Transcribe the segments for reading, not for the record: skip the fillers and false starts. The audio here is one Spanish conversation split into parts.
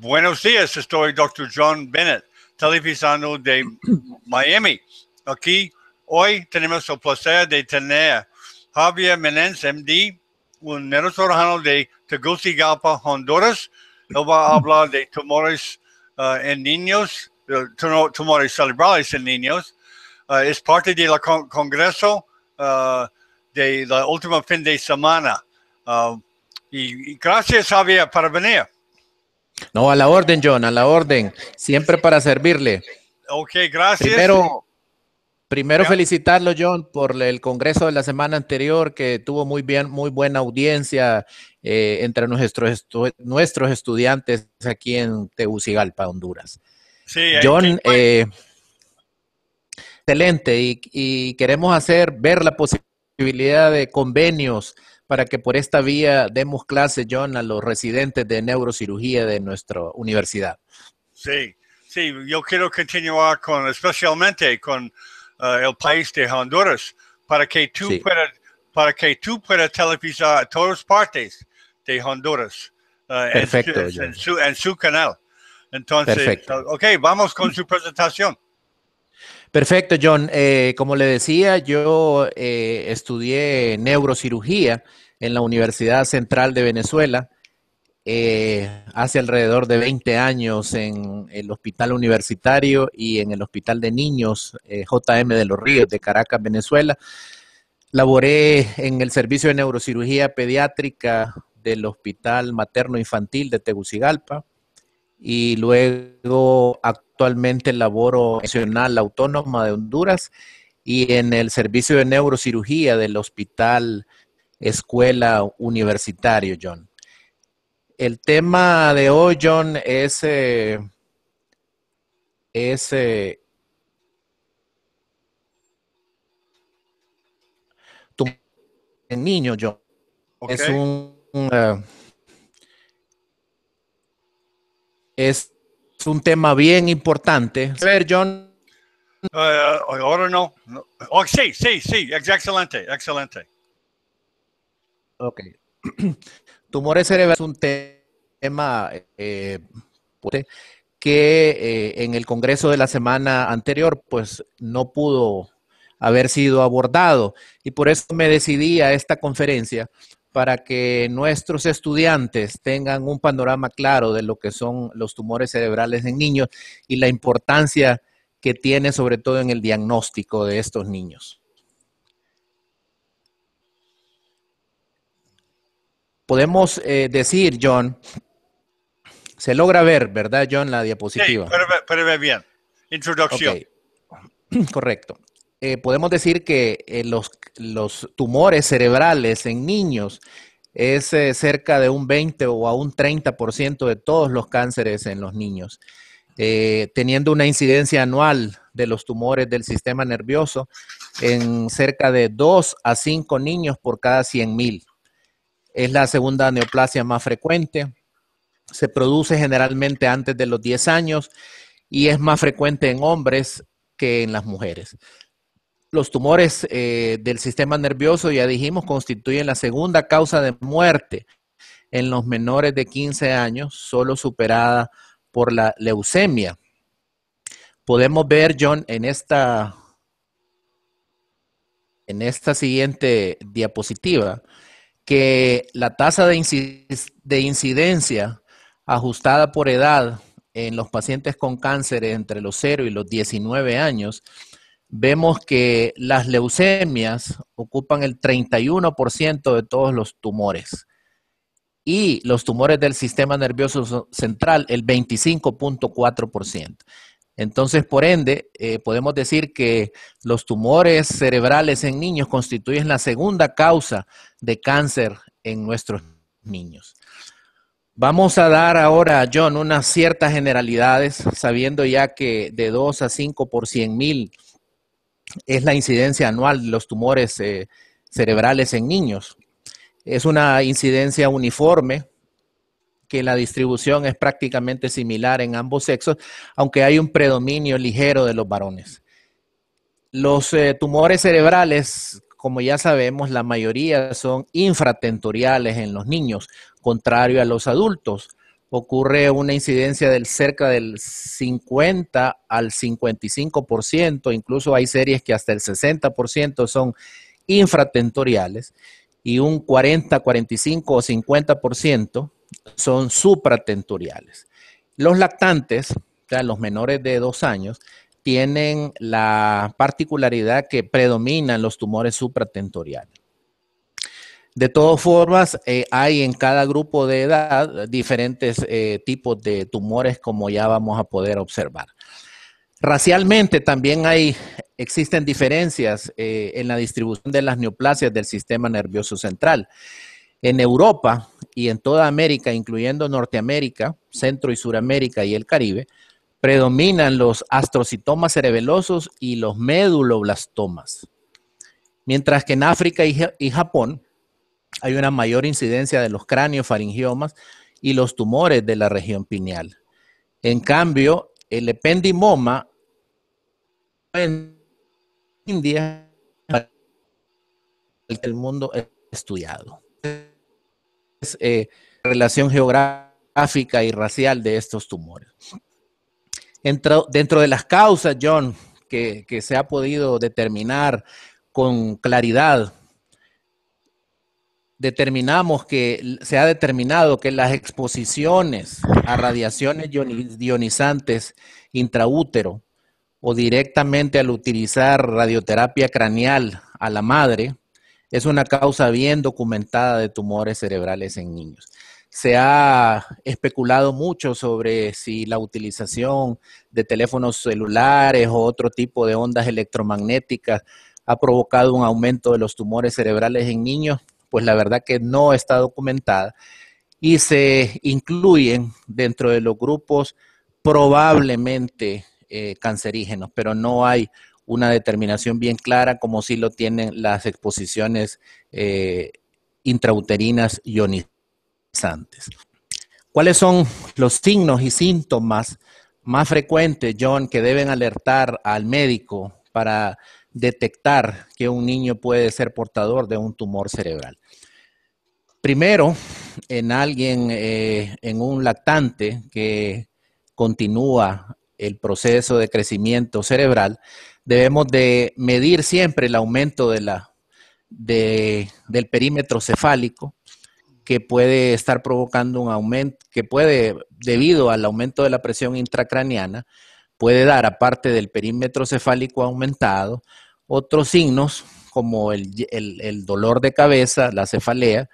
Buenos días, estoy Dr. John Bennett, televisando de Miami. Aquí hoy tenemos el placer de tener Javier Menéndez, MD, un neurocirujano de Tegucigalpa, Honduras. Él va a hablar de tumores en niños, tumores cerebrales en niños. Es parte del congreso de la última fin de semana. Y gracias, Javier, por venir. No, a la orden, John, a la orden. Siempre para servirle. Ok, gracias. Primero felicitarlo, John, por el congreso de la semana anterior, que tuvo muy buena audiencia entre nuestros estudiantes aquí en Tegucigalpa, Honduras. Sí, John, excelente, y queremos ver la posibilidad de convenios para que por esta vía demos clases, John, a los residentes de neurocirugía de nuestra universidad. Sí, yo quiero continuar especialmente con el país de Honduras, para que tú puedas televisar todas partes de Honduras Perfecto, en su canal. Entonces, perfecto. Ok, vamos con su presentación. Perfecto, John. Como le decía, yo estudié neurocirugía en la Universidad Central de Venezuela hace alrededor de 20 años en el Hospital Universitario y en el Hospital de Niños JM de los Ríos de Caracas, Venezuela. Laboré en el servicio de neurocirugía pediátrica del Hospital Materno Infantil de Tegucigalpa y luego actualmente laboro en la Nacional Autónoma de Honduras y en el servicio de neurocirugía del Hospital Escuela Universitario, John. El tema de hoy, John, es en niño, John. Okay. Es un tema bien importante. A ver, John. Ahora no. Oh, sí, excelente. Ok. Tumores cerebrales es un tema que en el congreso de la semana anterior pues no pudo haber sido abordado y por eso me decidí a esta conferencia para que nuestros estudiantes tengan un panorama claro de lo que son los tumores cerebrales en niños y la importancia que tiene sobre todo en el diagnóstico de estos niños. Podemos decir, John, se logra ver, ¿verdad, John, la diapositiva? Sí, puede ver bien. Introducción. Okay. Correcto. Podemos decir que los tumores cerebrales en niños es cerca de un 20 o a un 30% de todos los cánceres en los niños, teniendo una incidencia anual de los tumores del sistema nervioso en cerca de 2 a 5 niños por cada 100,000. Es la segunda neoplasia más frecuente. Se produce generalmente antes de los 10 años y es más frecuente en hombres que en las mujeres. Los tumores del sistema nervioso, ya dijimos, constituyen la segunda causa de muerte en los menores de 15 años, solo superada por la leucemia. Podemos ver, John, en esta siguiente diapositiva, que la tasa de incidencia ajustada por edad en los pacientes con cáncer entre los 0 y los 19 años, vemos que las leucemias ocupan el 31% de todos los tumores y los tumores del sistema nervioso central el 25.4%. Entonces, por ende, podemos decir que los tumores cerebrales en niños constituyen la segunda causa de cáncer en nuestros niños. Vamos a dar ahora, John, unas ciertas generalidades, sabiendo ya que de 2 a 5 por 100,000 es la incidencia anual de los tumores cerebrales en niños. Es una incidencia uniforme, que la distribución es prácticamente similar en ambos sexos, aunque hay un predominio ligero de los varones. Los tumores cerebrales, como ya sabemos, la mayoría son infratentoriales en los niños, contrario a los adultos. ocurre una incidencia del cerca del 50 al 55%, incluso hay series que hasta el 60% son infratentoriales y un 40, 45 o 50% son supratentoriales. Los lactantes, o sea, los menores de 2 años, tienen la particularidad que predominan los tumores supratentoriales. De todas formas, hay en cada grupo de edad diferentes tipos de tumores, como ya vamos a poder observar. Racialmente también existen diferencias en la distribución de las neoplasias del sistema nervioso central. En Europa y en toda América, incluyendo Norteamérica, Centro y Suramérica y el Caribe, predominan los astrocitomas cerebelosos y los meduloblastomas. Mientras que en África y Japón hay una mayor incidencia de los craniofaringiomas y los tumores de la región pineal. En cambio, el ependimoma en India, el mundo es estudiado. Es relación geográfica y racial de estos tumores. Dentro de las causas, John, que se ha podido determinar con claridad, se ha determinado que las exposiciones a radiaciones ionizantes intraútero o directamente al utilizar radioterapia craneal a la madre es una causa bien documentada de tumores cerebrales en niños. Se ha especulado mucho sobre si la utilización de teléfonos celulares o otro tipo de ondas electromagnéticas ha provocado un aumento de los tumores cerebrales en niños. Pues la verdad que no está documentada y se incluyen dentro de los grupos probablemente cancerígenos, pero no hay una determinación bien clara como sí lo tienen las exposiciones intrauterinas ionizantes. ¿Cuáles son los signos y síntomas más frecuentes, John, que deben alertar al médico para detectar que un niño puede ser portador de un tumor cerebral? Primero, en alguien, en un lactante que continúa el proceso de crecimiento cerebral, debemos de medir siempre el aumento del perímetro cefálico, que puede estar provocando un aumento, que puede, debido al aumento de la presión intracraneana, puede dar, aparte del perímetro cefálico aumentado, otros signos como el dolor de cabeza, la cefalea,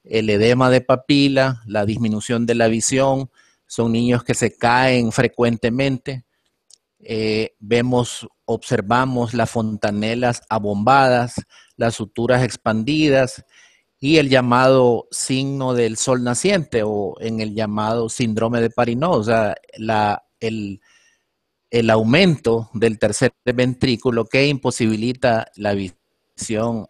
el edema de papila, la disminución de la visión. Son niños que se caen frecuentemente. Observamos las fontanelas abombadas, las suturas expandidas y el llamado signo del sol naciente o en el llamado síndrome de Parinot, o sea, el aumento del tercer ventrículo que imposibilita la visión.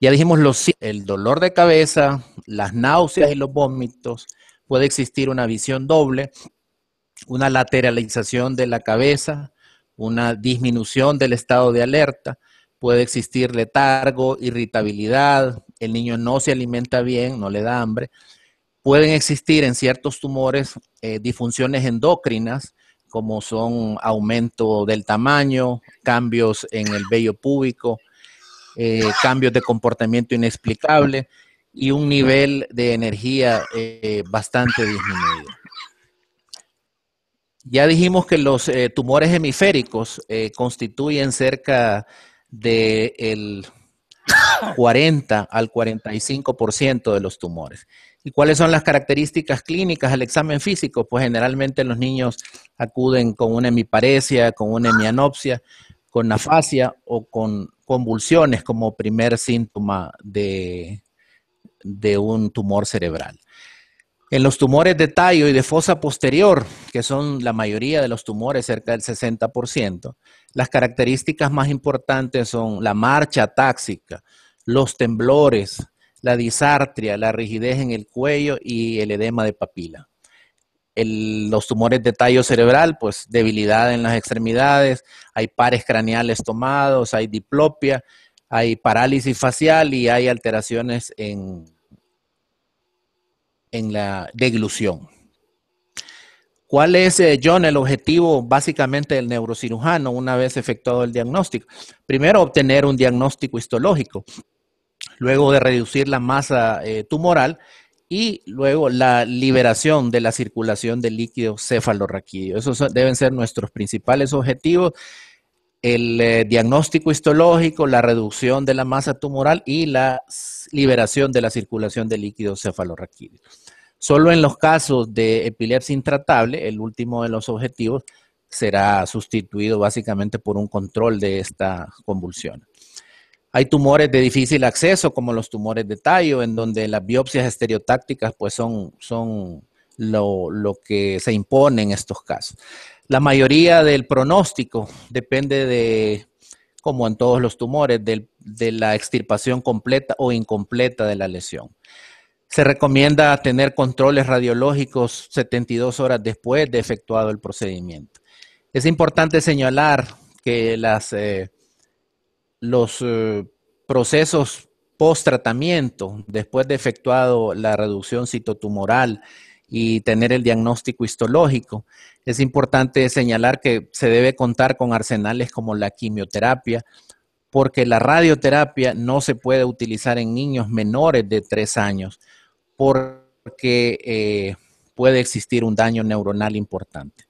Ya dijimos el dolor de cabeza, las náuseas y los vómitos. Puede existir una visión doble, una lateralización de la cabeza, una disminución del estado de alerta. Puede existir letargo, irritabilidad, el niño no se alimenta bien, no le da hambre. Pueden existir en ciertos tumores disfunciones endocrinas, como son aumento del tamaño, cambios en el vello púbico, cambios de comportamiento inexplicable y un nivel de energía bastante disminuido. Ya dijimos que los tumores hemisféricos constituyen cerca del 40 al 45% de los tumores. ¿Y cuáles son las características clínicas al examen físico? Pues generalmente los niños acuden con una hemiparesia, con una hemianopsia, con afasia o con convulsiones como primer síntoma de un tumor cerebral. En los tumores de tallo y de fosa posterior, que son la mayoría de los tumores, cerca del 60%, las características más importantes son la marcha atáxica, los temblores, la disartria, la rigidez en el cuello y el edema de papila. Los tumores de tallo cerebral, pues debilidad en las extremidades, hay pares craneales tomados, hay diplopia, hay parálisis facial y hay alteraciones en en la deglución. ¿Cuál es, John, el objetivo básicamente del neurocirujano una vez efectuado el diagnóstico? Primero, obtener un diagnóstico histológico, luego de reducir la masa tumoral y luego la liberación de la circulación del líquido cefalorraquídeo. Esos deben ser nuestros principales objetivos: el diagnóstico histológico, la reducción de la masa tumoral y la liberación de la circulación del líquido cefalorraquídeo. Solo en los casos de epilepsia intratable, el último de los objetivos será sustituido básicamente por un control de esta convulsión. Hay tumores de difícil acceso, como los tumores de tallo, en donde las biopsias estereotácticas pues son lo que se impone en estos casos. La mayoría del pronóstico depende de, como en todos los tumores, de la extirpación completa o incompleta de la lesión. Se recomienda tener controles radiológicos 72 horas después de efectuado el procedimiento. Es importante señalar que los procesos post-tratamiento, después de efectuado la reducción citotumoral y tener el diagnóstico histológico, es importante señalar que se debe contar con arsenales como la quimioterapia, porque la radioterapia no se puede utilizar en niños menores de 3 años, porque puede existir un daño neuronal importante.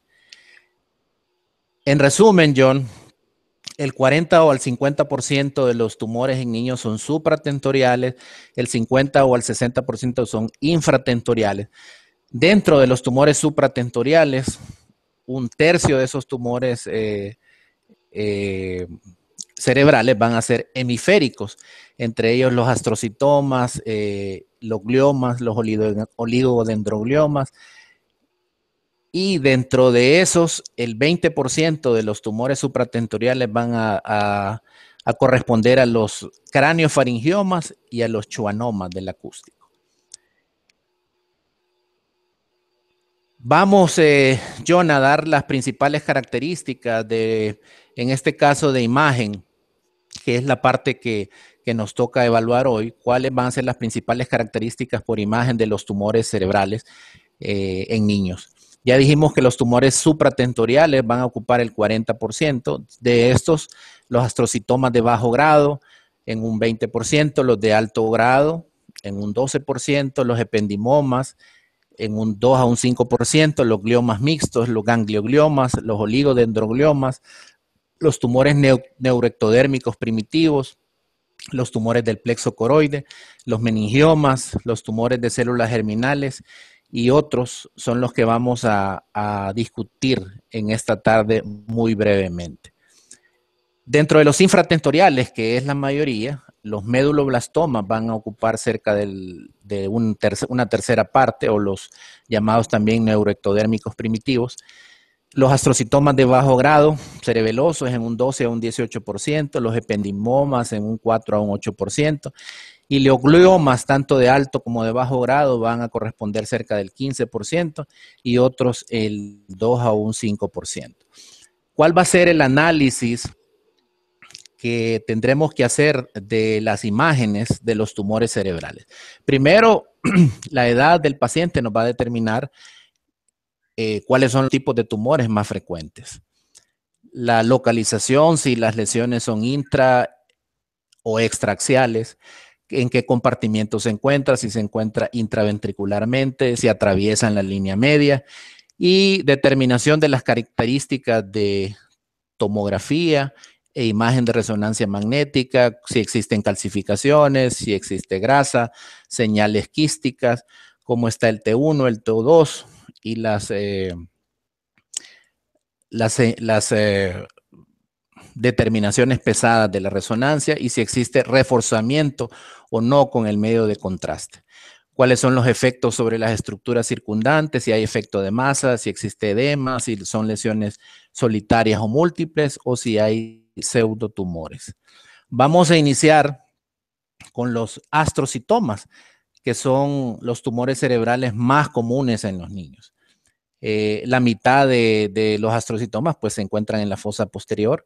En resumen, John, el 40 o al 50% de los tumores en niños son supratentoriales, el 50 o al 60% son infratentoriales. Dentro de los tumores supratentoriales, un tercio de esos tumores cerebrales van a ser hemisféricos, entre ellos los astrocitomas, los gliomas, los oligodendrogliomas, y dentro de esos, el 20% de los tumores supratentoriales van a corresponder a los craneofaringiomas y a los schwannomas del acústico. Vamos, John, a dar las principales características en este caso de imagen, que es la parte que nos toca evaluar hoy. ¿Cuáles van a ser las principales características por imagen de los tumores cerebrales en niños? Ya dijimos que los tumores supratentoriales van a ocupar el 40%. De estos, los astrocitomas de bajo grado en un 20%, los de alto grado en un 12%, los ependimomas en un 2 a un 5%, los gliomas mixtos, los gangliogliomas, los oligodendrogliomas, los tumores neuroectodérmicos primitivos, los tumores del plexo coroide, los meningiomas, los tumores de células germinales y otros son los que vamos a discutir en esta tarde muy brevemente. Dentro de los infratentoriales, que es la mayoría, los meduloblastomas van a ocupar cerca de una tercera parte, o los llamados también neuroectodérmicos primitivos. Los astrocitomas de bajo grado cerebelosos en un 12 a un 18%, los ependimomas en un 4 a un 8%, y los gliomas, tanto de alto como de bajo grado, van a corresponder cerca del 15%, y otros el 2 a un 5%. ¿Cuál va a ser el análisis que tendremos que hacer de las imágenes de los tumores cerebrales? Primero, la edad del paciente nos va a determinar cuáles son los tipos de tumores más frecuentes. La localización, si las lesiones son intra o extraaxiales, en qué compartimiento se encuentra, si se encuentra intraventricularmente, si atraviesan la línea media, y determinación de las características de tomografía e imagen de resonancia magnética, si existen calcificaciones, si existe grasa, señales quísticas, cómo está el T1, el T2 y las determinaciones pesadas de la resonancia, y si existe reforzamiento o no con el medio de contraste. Cuáles son los efectos sobre las estructuras circundantes, si hay efecto de masa, si existe edema, si son lesiones solitarias o múltiples, o si hay pseudotumores. Vamos a iniciar con los astrocitomas, que son los tumores cerebrales más comunes en los niños. La mitad de los astrocitomas pues se encuentran en la fosa posterior,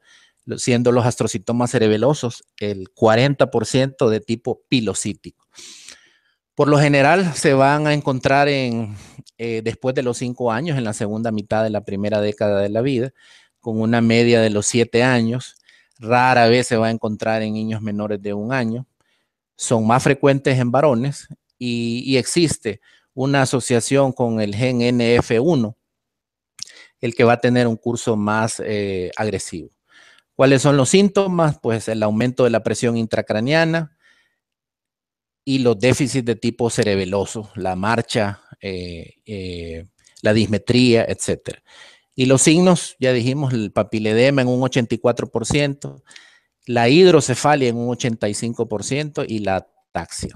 siendo los astrocitomas cerebelosos el 40% de tipo pilocítico. Por lo general se van a encontrar después de los 5 años, en la segunda mitad de la primera década de la vida, con una media de los 7 años. Rara vez se va a encontrar en niños menores de 1 año. Son más frecuentes en varones y existe una asociación con el gen NF1, el que va a tener un curso más agresivo. ¿Cuáles son los síntomas? Pues el aumento de la presión intracraniana y los déficits de tipo cerebeloso, la marcha, la dismetría, etc. Y los signos, ya dijimos, el papiledema en un 84%, la hidrocefalia en un 85% y la ataxia.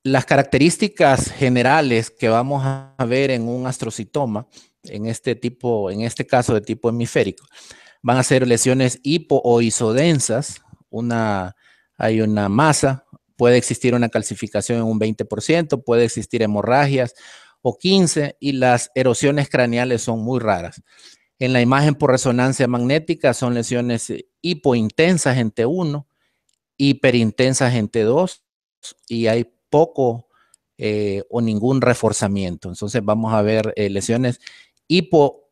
Las características generales que vamos a ver en un astrocitoma, en este caso de tipo hemisférico, van a ser lesiones hipo o isodensas, hay una masa, puede existir una calcificación en un 20%, puede existir hemorragias o 15%, y las erosiones craneales son muy raras. En la imagen por resonancia magnética son lesiones hipointensas en T1, hiperintensas en T2, y hay poco o ningún reforzamiento. Entonces vamos a ver lesiones hipo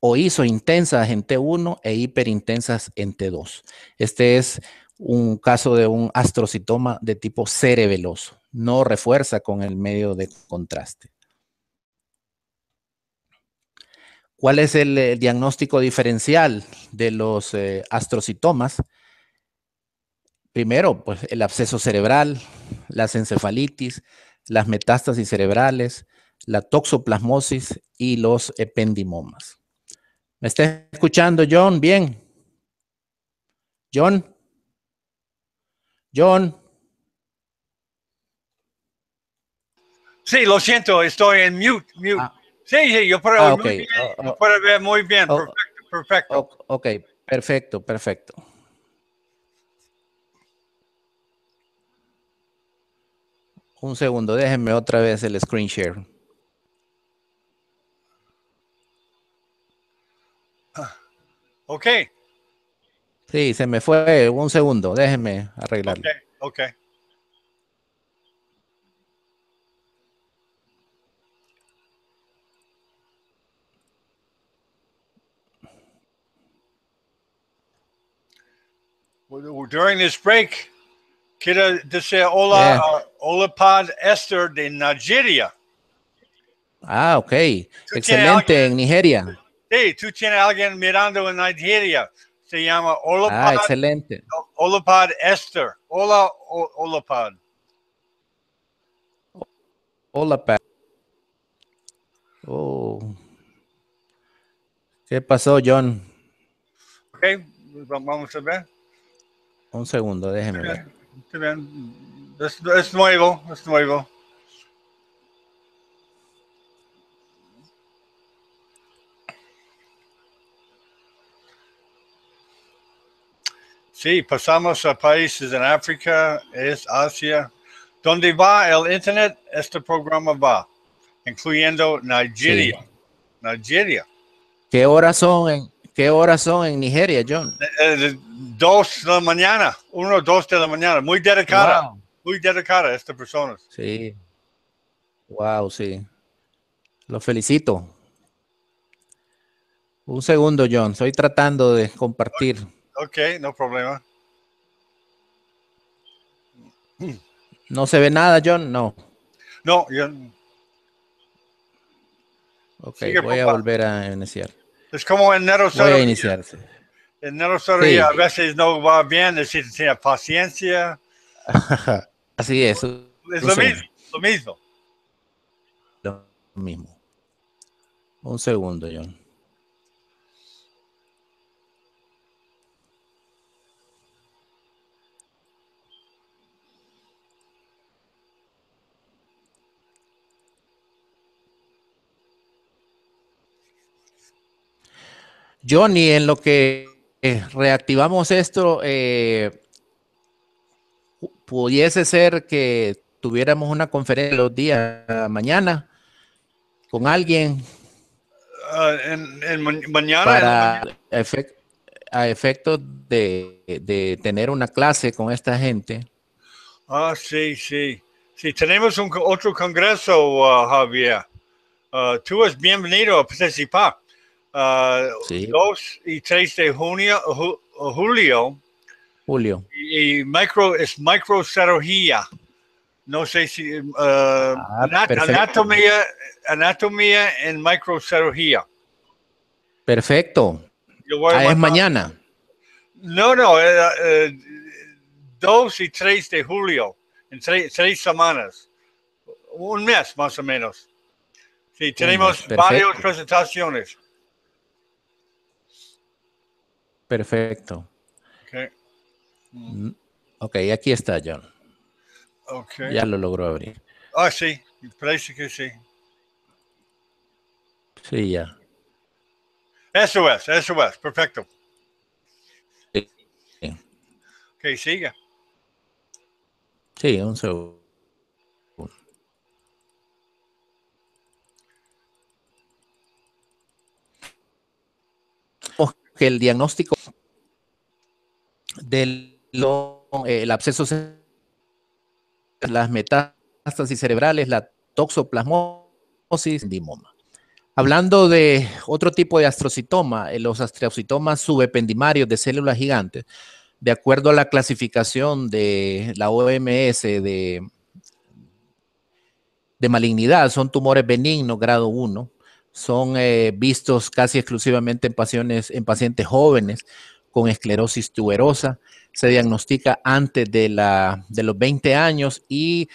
o isointensas en T1 e hiperintensas en T2. Este es un caso de un astrocitoma de tipo cerebeloso. No refuerza con el medio de contraste. ¿Cuál es el diagnóstico diferencial de los astrocitomas? Primero, pues el absceso cerebral, las encefalitis, las metástasis cerebrales, la toxoplasmosis y los ependimomas. ¿Me está escuchando, John? Bien. John. John. Sí, lo siento, estoy en mute. Ah, Sí, yo puedo oír ok. muy bien, yo puedo ver muy bien, perfecto. Ok, perfecto, perfecto. Un segundo, déjenme otra vez el screen share. Ok. Sí, se me fue. Un segundo, déjenme arreglarlo. Ok. During this break, quiero decir hola a Olapad Esther de Nigeria. Ah, ok. Excelente, en Nigeria. Sí, tú tienes a alguien mirando en Nigeria. Se llama Olapad. Ah, excelente. Olapad Esther. Hola, Olapad. Olapad. Oh. ¿Qué pasó, John? Ok, vamos a ver. Un segundo, déjeme ver. Está bien. Es nuevo, es nuevo. Sí, pasamos a países en África, es Asia. ¿Dónde va el Internet? Este programa va, incluyendo Nigeria. Sí. Nigeria. ¿Qué horas son en Nigeria, John? 2 de la mañana, 1 o 2 de la mañana. Muy dedicada, Wow. muy dedicada esta persona. Sí. Wow, sí. Lo felicito. Un segundo, John. Estoy tratando de compartir. Ok, no problema. ¿No se ve nada, John? No. No, yo, Ok, sigue voy a papá. volver a iniciar. Es como en Voy a neurosurgería. iniciarse. En neurosurgería Sí. a veces no va bien, necesita tener paciencia. Así es. Es Un lo mismo, segundo. lo mismo. Lo mismo. Un segundo, John. Johnny, en lo que reactivamos esto, pudiese ser que tuviéramos una conferencia los días mañana con alguien Mañana en la para mañana. a efectos de tener una clase con esta gente. Ah, sí, sí. Sí, tenemos otro congreso, Javier. Tú es bienvenido a participar. Sí, 2 y 3 de julio. Julio. Y es microcirugía. No sé si Perfecto. anatomía en microcirugía. Perfecto. Yo voy a Es mandar. mañana. No, 2 y 3 de julio, en 3 semanas, un mes más o menos. Sí, Un mes. tenemos varias Perfecto. presentaciones. Perfecto. Okay. Ok, aquí está, John. Okay. Ya lo logró abrir. Ah, sí, parece que sí. Sí, ya. Eso es, perfecto. Sí, Ok, siga. sí, un segundo. Que el diagnóstico del el absceso, las metástasis cerebrales, la toxoplasmosis, limoma. Hablando de otro tipo de astrocitoma, los astrocitomas subependimarios de células gigantes, de acuerdo a la clasificación de la OMS de malignidad, son tumores benignos grado 1, son vistos casi exclusivamente en pacientes jóvenes con esclerosis tuberosa, se diagnostica antes de los 20 años y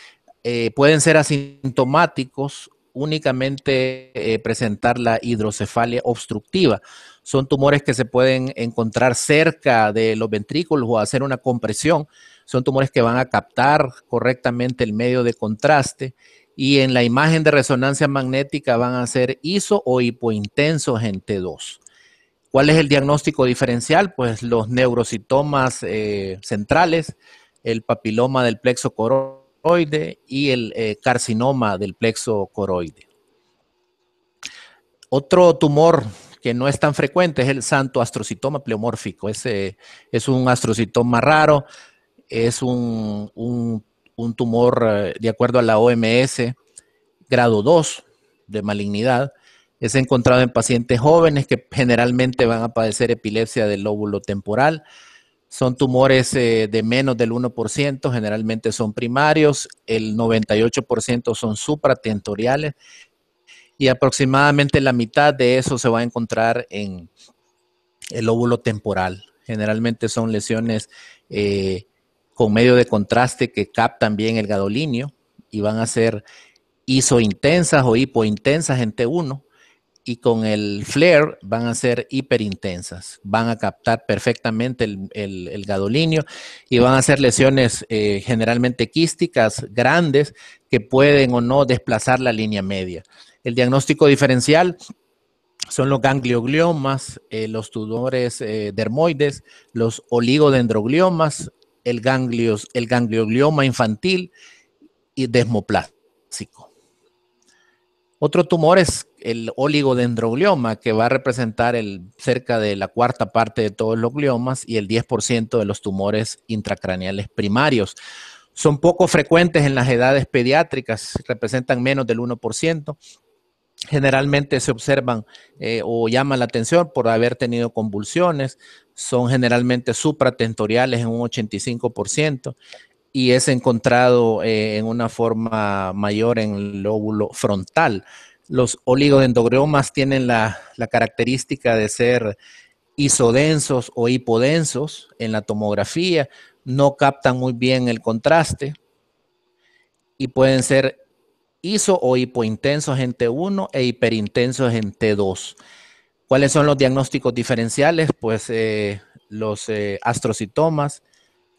pueden ser asintomáticos, únicamente presentar la hidrocefalia obstructiva. Son tumores que se pueden encontrar cerca de los ventrículos o hacer una compresión. Son tumores que van a captar correctamente el medio de contraste y en la imagen de resonancia magnética van a ser iso o hipointensos en T2. ¿Cuál es el diagnóstico diferencial? Pues los neurocitomas centrales, el papiloma del plexo coroide y el carcinoma del plexo coroide. Otro tumor que no es tan frecuente es el santo astrocitoma pleomórfico. Ese es un astrocitoma raro, es un tumor, de acuerdo a la OMS, grado 2 de malignidad. Es encontrado en pacientes jóvenes que generalmente van a padecer epilepsia del lóbulo temporal. Son tumores de menos del 1%, generalmente son primarios, el 98% son supratentoriales y aproximadamente la mitad de eso se va a encontrar en el lóbulo temporal. Generalmente son lesiones con medio de contraste que captan bien el gadolinio y van a ser isointensas o hipointensas en T1 y con el flare van a ser hiperintensas, van a captar perfectamente el gadolinio y van a ser lesiones generalmente quísticas grandes que pueden o no desplazar la línea media. El diagnóstico diferencial son los gangliogliomas, los tumores dermoides, los oligodendrogliomas, el ganglioglioma infantil y desmoplásico. Otro tumor es el oligodendroglioma, que va a representar cerca de la cuarta parte de todos los gliomas y el 10% de los tumores intracraneales primarios. Son poco frecuentes en las edades pediátricas, representan menos del 1%. Generalmente se observan o llaman la atención por haber tenido convulsiones. Son generalmente supratentoriales en un 85% y es encontrado en una forma mayor en el lóbulo frontal. Los oligodendrogliomas tienen la característica de ser isodensos o hipodensos en la tomografía, no captan muy bien el contraste y pueden ser iso o hipointensos en T1 e hiperintensos en T2. ¿Cuáles son los diagnósticos diferenciales? Pues los astrocitomas,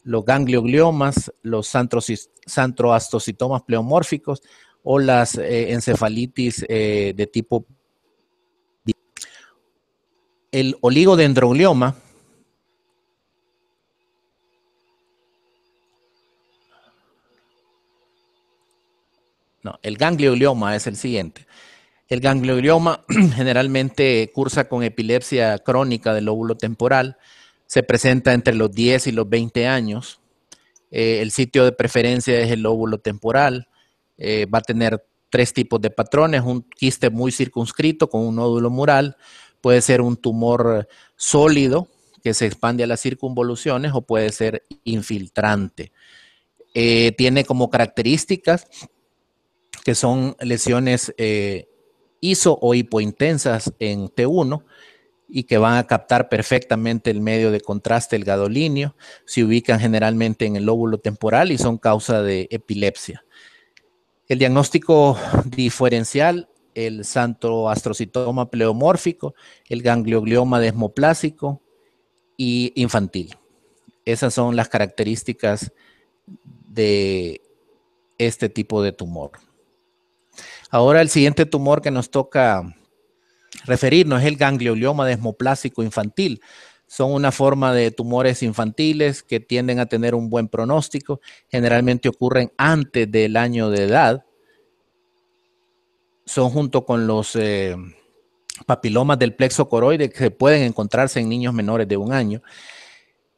los gangliogliomas, los santroastocitomas pleomórficos o las encefalitis de tipo. El oligodendroglioma no, el ganglioglioma es el siguiente. El ganglioglioma generalmente cursa con epilepsia crónica del lóbulo temporal. Se presenta entre los 10 y los 20 años. El sitio de preferencia es el lóbulo temporal. Va a tener 3 tipos de patrones: un quiste muy circunscrito con un nódulo mural, puede ser un tumor sólido que se expande a las circunvoluciones o puede ser infiltrante. Tiene como características que son lesiones iso o hipointensas en T1 y que van a captar perfectamente el medio de contraste, el gadolíneo. Se ubican generalmente en el lóbulo temporal y son causa de epilepsia. El diagnóstico diferencial: el santoastrocitoma pleomórfico, el ganglioglioma desmoplásico y infantil. Esas son las características de este tipo de tumor. Ahora el siguiente tumor que nos toca referirnos es el ganglioglioma desmoplásico infantil. Son una forma de tumores infantiles que tienden a tener un buen pronóstico. Generalmente ocurren antes del año de edad. Son junto con los papilomas del plexo coroide que pueden encontrarse en niños menores de 1 año.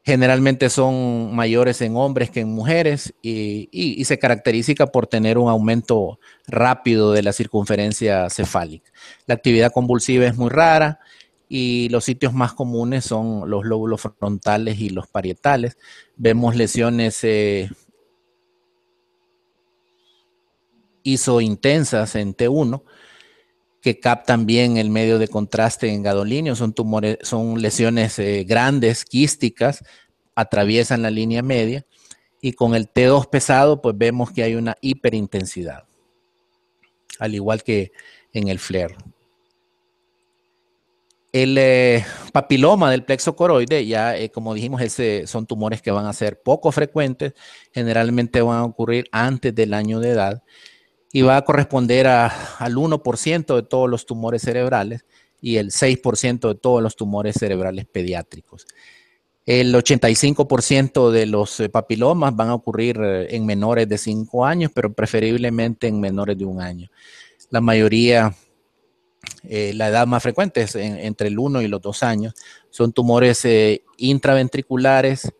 Generalmente son mayores en hombres que en mujeres y se caracteriza por tener un aumento rápido de la circunferencia cefálica. La actividad convulsiva es muy rara y los sitios más comunes son los lóbulos frontales y los parietales. Vemos lesiones isointensas en T1 que captan bien el medio de contraste en gadolíneo. Son tumores, son lesiones grandes, quísticas, atraviesan la línea media y con el T2 pesado pues vemos que hay una hiperintensidad, al igual que en el FLAIR. El papiloma del plexo coroide, ya como dijimos, son tumores que van a ser poco frecuentes, generalmente van a ocurrir antes del año de edad y va a corresponder al 1% de todos los tumores cerebrales y el 6% de todos los tumores cerebrales pediátricos. El 85% de los papilomas van a ocurrir en menores de 5 años, pero preferiblemente en menores de 1 año. La mayoría, la edad más frecuente es entre el 1 y los 2 años. Son tumores intraventriculares,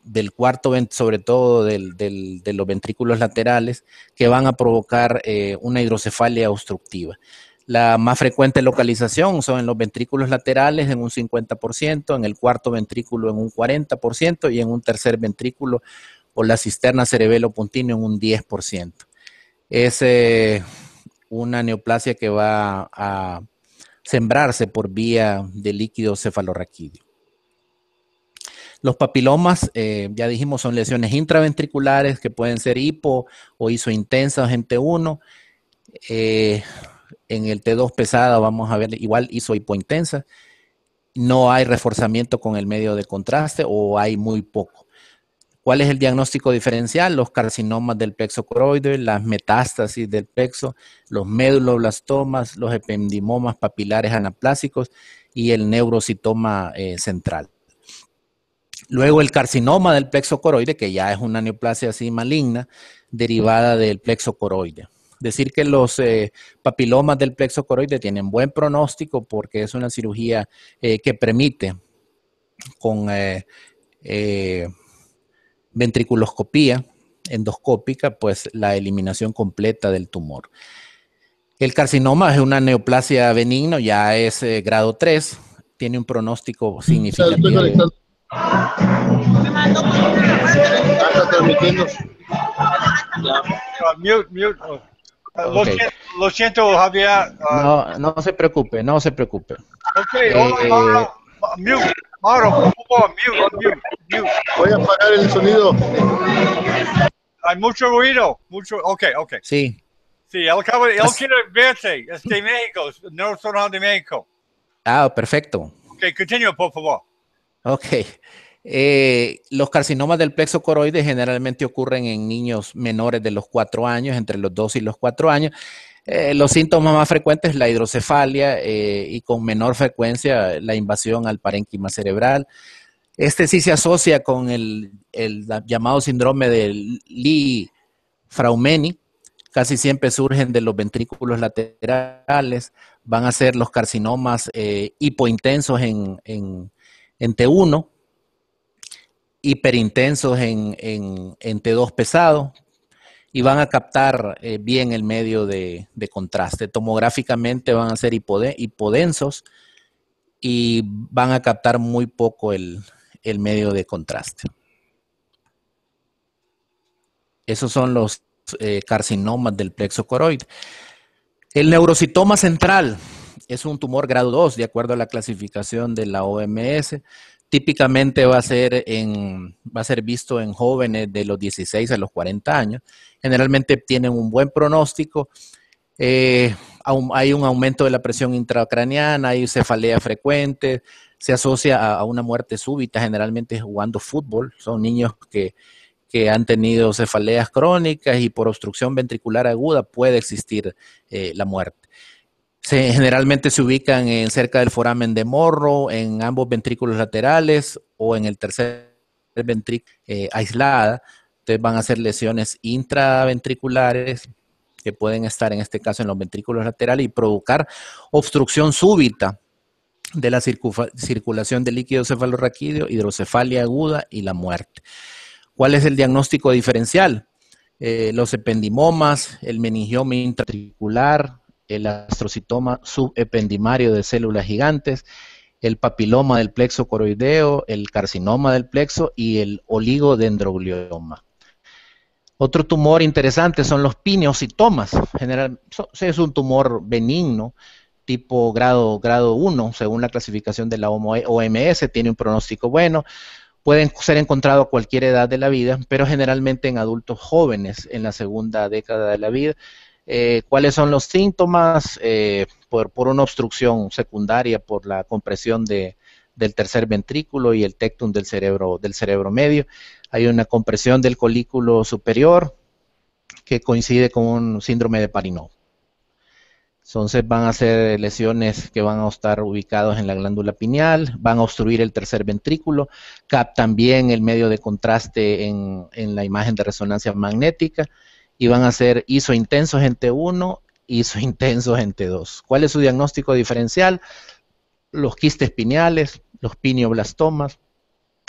del cuarto, sobre todo de los ventrículos laterales, que van a provocar una hidrocefalia obstructiva. La más frecuente localización son en los ventrículos laterales en un 50%, en el cuarto ventrículo en un 40% y en un tercer ventrículo o la cisterna cerebelo-puntíneo en un 10%. Es una neoplasia que va a sembrarse por vía de líquido cefalorraquídeo. Los papilomas, ya dijimos, son lesiones intraventriculares que pueden ser hipo o isointensas en T1. En el T2 pesada vamos a ver igual iso-hipointensa. No hay reforzamiento con el medio de contraste o hay muy poco. ¿Cuál es el diagnóstico diferencial? Los carcinomas del plexo coroide, las metástasis del plexo, los meduloblastomas, los ependimomas papilares anaplásicos y el neurocitoma central. Luego el carcinoma del plexo coroide, que ya es una neoplasia así maligna, derivada del plexo coroide. Decir que los papilomas del plexo coroide tienen buen pronóstico porque es una cirugía que permite con ventriculoscopía endoscópica, pues la eliminación completa del tumor. El carcinoma es una neoplasia benigno, ya es grado 3, tiene un pronóstico significativo. Está transmitiendo. Mute. Okay. Lo siento, Javier. No se preocupe, no se preocupe. Ok, mute. Mauro, por favor, mute. Voy a apagar el sonido. Hay mucho ruido. Ok. Sí. Sí, él quiere verte. Es de México, Neurocirujano de México. Perfecto. Ok, continúa, por favor. Ok. Los carcinomas del plexo coroide generalmente ocurren en niños menores de los 4 años, entre los 2 y los 4 años. Los síntomas más frecuentes, la hidrocefalia y con menor frecuencia la invasión al parénquima cerebral. Este sí se asocia con el llamado síndrome de Lee-Fraumeni. Casi siempre surgen de los ventrículos laterales. Van a ser los carcinomas hipointensos en en T1, hiperintensos en T2 pesado, y van a captar bien el medio de contraste. Tomográficamente van a ser hipodensos y van a captar muy poco el medio de contraste. Esos son los carcinomas del plexo coroide. El neurocitoma central es un tumor grado 2, de acuerdo a la clasificación de la OMS. Típicamente va a ser visto en jóvenes de los 16 a los 40 años. Generalmente tienen un buen pronóstico. Hay un aumento de la presión intracraniana, hay cefalea frecuente, se asocia a una muerte súbita, generalmente jugando fútbol. Son niños que han tenido cefaleas crónicas y por obstrucción ventricular aguda puede existir la muerte. Generalmente se ubican cerca del foramen de Morrow, en ambos ventrículos laterales o en el tercer ventrículo aislada. Entonces van a ser lesiones intraventriculares que pueden estar en este caso en los ventrículos laterales y provocar obstrucción súbita de la circulación del líquido cefalorraquídeo, hidrocefalia aguda y la muerte. ¿Cuál es el diagnóstico diferencial? Los ependimomas, el meningioma intraventricular, el astrocitoma subependimario de células gigantes, el papiloma del plexo coroideo, el carcinoma del plexo y el oligodendroglioma. Otro tumor interesante son los pineocitomas. Es un tumor benigno, tipo grado 1, según la clasificación de la OMS, tiene un pronóstico bueno. Pueden ser encontrados a cualquier edad de la vida, pero generalmente en adultos jóvenes en la segunda década de la vida. ¿Cuáles son los síntomas? Por una obstrucción secundaria, por la compresión del tercer ventrículo y el tectum del cerebro medio. Hay una compresión del colículo superior que coincide con un síndrome de Parinot. Entonces van a ser lesiones que van a estar ubicados en la glándula pineal, van a obstruir el tercer ventrículo, captan bien el medio de contraste en la imagen de resonancia magnética y van a ser isointensos en T1, isointensos en T2. ¿Cuál es su diagnóstico diferencial? Los quistes pineales, los pineoblastomas,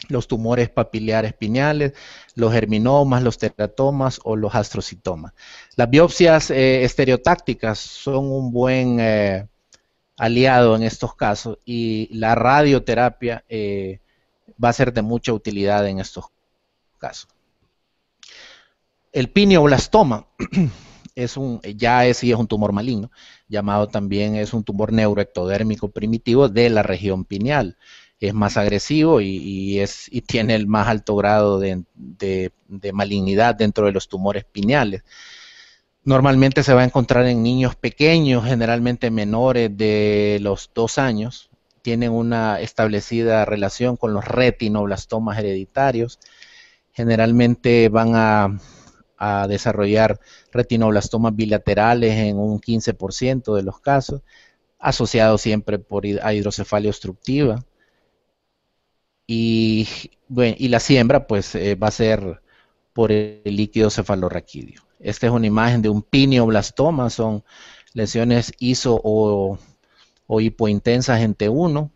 los tumores papilares pineales, los germinomas, los teratomas o los astrocitomas. Las biopsias estereotácticas son un buen aliado en estos casos y la radioterapia va a ser de mucha utilidad en estos casos. El pineoblastoma es un tumor maligno, llamado también es un tumor neuroectodérmico primitivo de la región pineal. Es más agresivo y tiene el más alto grado de malignidad dentro de los tumores pineales. Normalmente se va a encontrar en niños pequeños, generalmente menores de los 2 años. Tienen una establecida relación con los retinoblastomas hereditarios. Generalmente van a desarrollar retinoblastomas bilaterales en un 15% de los casos, asociados siempre a hidrocefalia obstructiva. Y la siembra pues va a ser por el líquido cefalorraquídeo. Esta es una imagen de un pineoblastoma, son lesiones iso o hipointensas en T1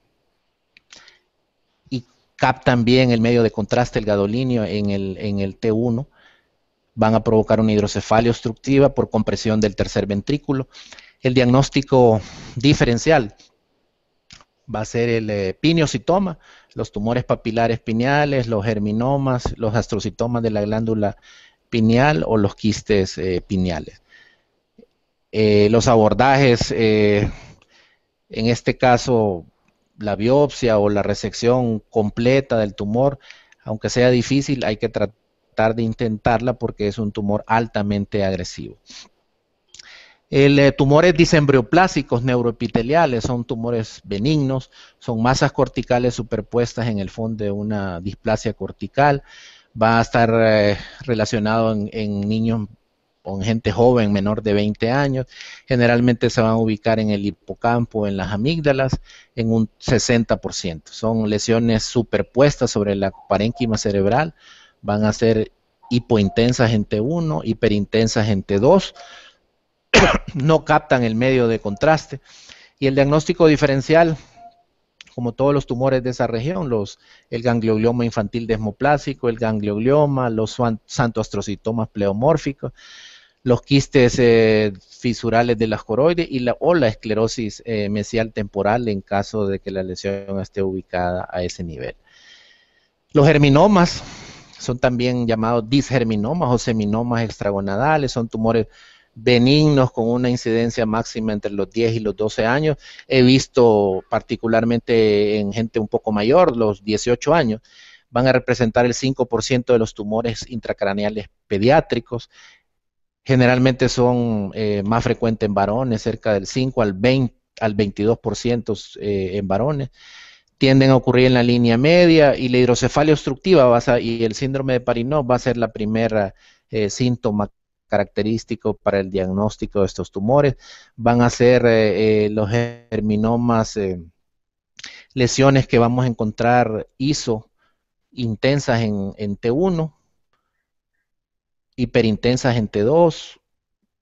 y captan bien el medio de contraste, el gadolinio en el T1. Van a provocar una hidrocefalia obstructiva por compresión del tercer ventrículo. El diagnóstico diferencial va a ser el pineocitoma, los tumores papilares pineales, los germinomas, los astrocitomas de la glándula pineal o los quistes pineales. Los abordajes, en este caso la biopsia o la resección completa del tumor, aunque sea difícil, hay que tratar de intentarla porque es un tumor altamente agresivo. Tumores disembrioplásicos neuroepiteliales son tumores benignos, son masas corticales superpuestas en el fondo de una displasia cortical. Va a estar relacionado en niños o en gente joven menor de 20 años. Generalmente se van a ubicar en el hipocampo, en las amígdalas, en un 60%. Son lesiones superpuestas sobre la parénquima cerebral. Van a ser hipointensas en T1, hiperintensas en T2. No captan el medio de contraste. Y el diagnóstico diferencial, como todos los tumores de esa región, el ganglioglioma infantil desmoplásico, el ganglioglioma, los santoastrocitomas pleomórficos, los quistes fisurales de las coroides o la esclerosis mesial temporal en caso de que la lesión esté ubicada a ese nivel. Los germinomas son también llamados disgerminomas o seminomas extragonadales, son tumores benignos con una incidencia máxima entre los 10 y los 12 años. He visto particularmente en gente un poco mayor, los 18 años, van a representar el 5% de los tumores intracraneales pediátricos. Generalmente son más frecuentes en varones, cerca del 5 al 22% en varones. Tienden a ocurrir en la línea media y la hidrocefalia obstructiva y el síndrome de Parinot va a ser la primera síntoma característico para el diagnóstico de estos tumores. Van a ser los germinomas, lesiones que vamos a encontrar ISO intensas en T1, hiperintensas en T2,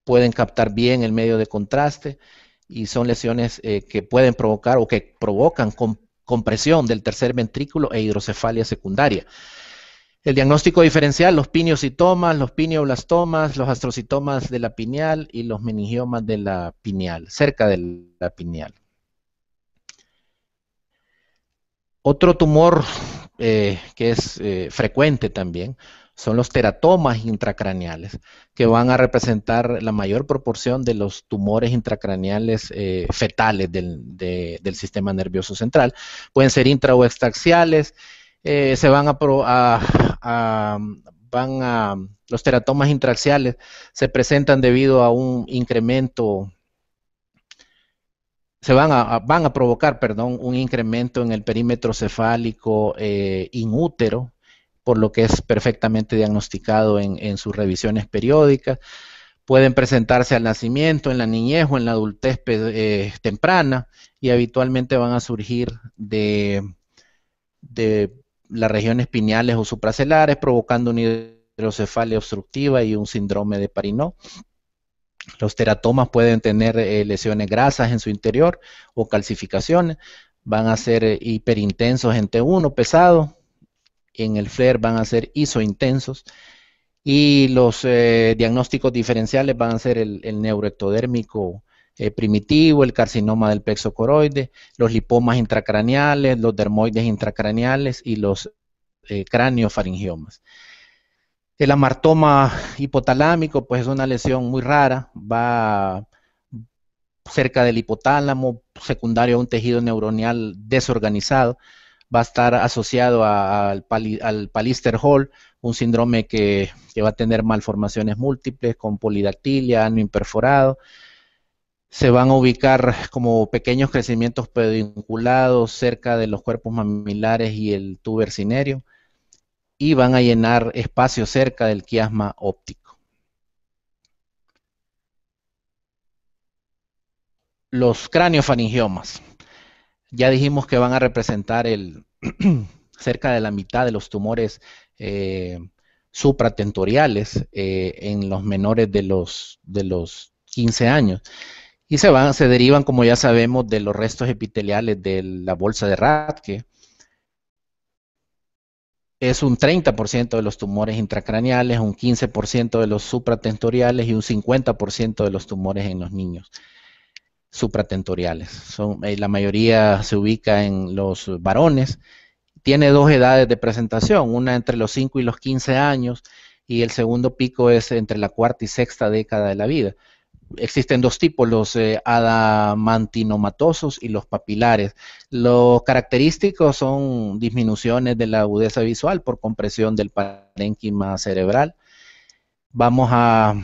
pueden captar bien el medio de contraste y son lesiones que pueden provocar o que provocan compresión del tercer ventrículo e hidrocefalia secundaria. El diagnóstico diferencial, los pineocitomas, los pineoblastomas, los astrocitomas de la pineal y los meningiomas de la pineal, cerca de la pineal. Otro tumor que es frecuente también son los teratomas intracraneales, que van a representar la mayor proporción de los tumores intracraneales fetales del sistema nervioso central. Pueden ser intra o extraaxiales. Los teratomas intraaxiales se presentan debido a un incremento, van a provocar, perdón, un incremento en el perímetro cefálico inútero, por lo que es perfectamente diagnosticado en sus revisiones periódicas. Pueden presentarse al nacimiento, en la niñez o en la adultez temprana, y habitualmente van a surgir de las regiones pineales o supracelares, provocando una hidrocefalia obstructiva y un síndrome de Parinot. Los teratomas pueden tener lesiones grasas en su interior o calcificaciones. Van a ser hiperintensos en T1 pesado. En el FLAIR van a ser isointensos. Y los diagnósticos diferenciales van a ser el neuroectodérmico primitivo, el carcinoma del plexo coroide, los lipomas intracraneales, los dermoides intracraneales y los craneofaringiomas. El amartoma hipotalámico, pues es una lesión muy rara, va cerca del hipotálamo, secundario a un tejido neuronal desorganizado, va a estar asociado al Pallister Hall, un síndrome que va a tener malformaciones múltiples con polidactilia, ano imperforado. Se van a ubicar como pequeños crecimientos pedunculados cerca de los cuerpos mamilares y el tuber cinerio, y van a llenar espacios cerca del quiasma óptico. Los craneofaringiomas. Ya dijimos que van a representar cerca de la mitad de los tumores supratentoriales en los menores de los 15 años. Y se derivan, como ya sabemos, de los restos epiteliales de la bolsa de Rathke. Es un 30% de los tumores intracraneales, un 15% de los supratentoriales y un 50% de los tumores en los niños supratentoriales. La mayoría se ubica en los varones. Tiene dos edades de presentación, una entre los 5 y los 15 años y el segundo pico es entre la cuarta y sexta década de la vida. Existen dos tipos, los adamantinomatosos y los papilares. Los característicos son disminuciones de la agudeza visual por compresión del parénquima cerebral. Vamos a